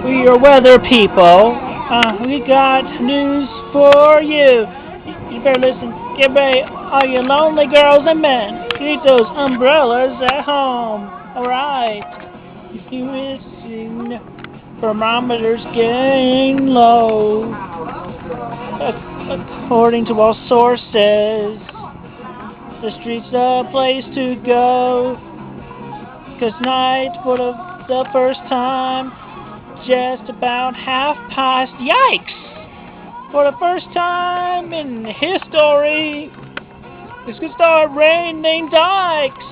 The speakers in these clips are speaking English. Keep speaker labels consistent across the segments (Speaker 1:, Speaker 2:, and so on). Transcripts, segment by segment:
Speaker 1: We are weather people. We got news for you. You better listen. Get ready, all you lonely girls and men. Keep those umbrellas at home. Alright. If you're missing, thermometers getting low. According to all sources, the street's the place to go. 'Cause night for the first time, just about half past. Yikes! For the first time in history, it's gonna start raining Dykes.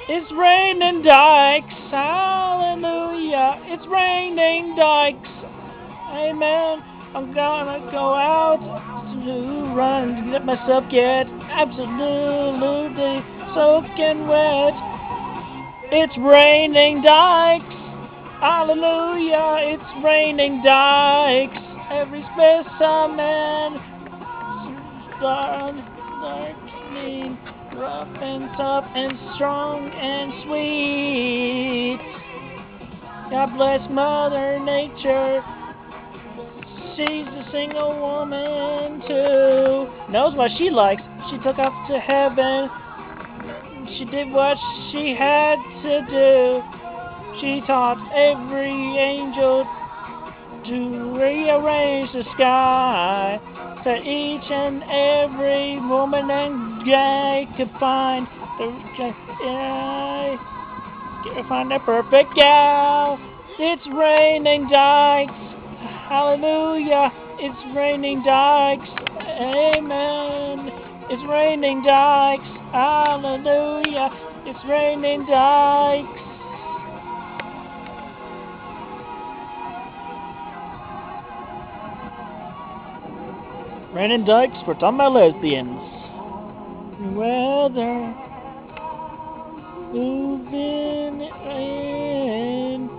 Speaker 1: It's raining Dykes. Hallelujah. It's raining Dykes. Amen. I'm gonna go out to run to let myself get absolutely soaking wet. It's raining Dykes. Hallelujah, it's raining Dykes. Every specimen darkening, rough and tough and strong and sweet. God bless Mother Nature. She's a single woman too. Knows what she likes. She took off to heaven. She did what she had to do. She taught every angel to rearrange the sky, so each and every woman and guy could find the perfect gal. It's raining Dykes. Hallelujah. It's raining Dykes. Amen. It's raining Dykes. Hallelujah. It's raining Dykes. Raining Dykes for talking about lesbians. Weather moving in,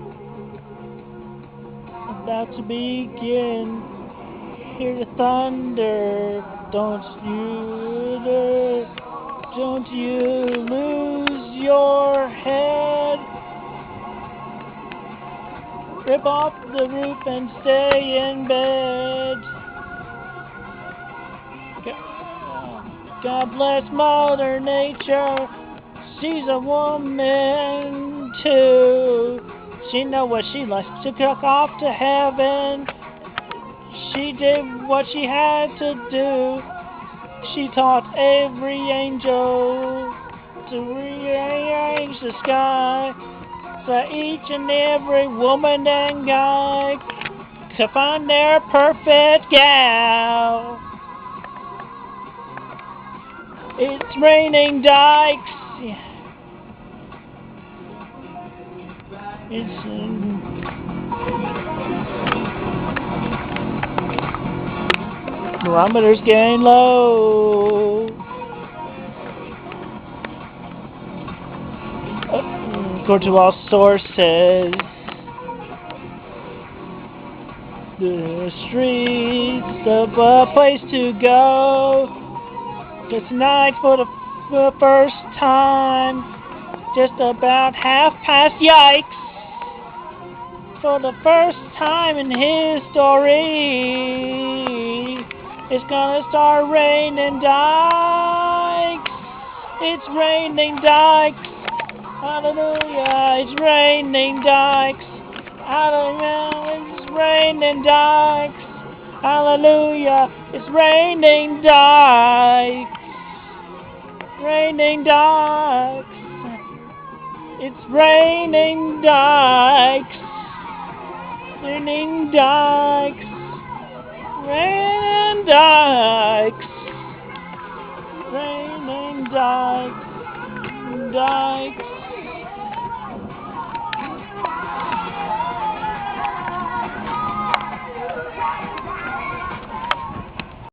Speaker 1: about to begin. Hear the thunder. Don't you lose your head. Rip off the roof and stay in bed. God bless Mother Nature. She's a woman too. She know what she likes. She took off to heaven. She did what she had to do. She taught every angel to rearrange the sky, so each and every woman and guy could find their perfect gal. It's raining Dykes. It's barometer's getting low. According to all sources, the streets of a place to go. Just tonight for the first time, just about half past. Yikes! For the first time in history, it's gonna start raining Dykes. It's raining Dykes. Hallelujah! It's raining Dykes. Hallelujah! It's raining Dykes. Hallelujah! It's raining Dykes. Raining Dykes. It's raining Dykes. Raining Dykes. Raining Dykes. Raining Dykes. Dykes.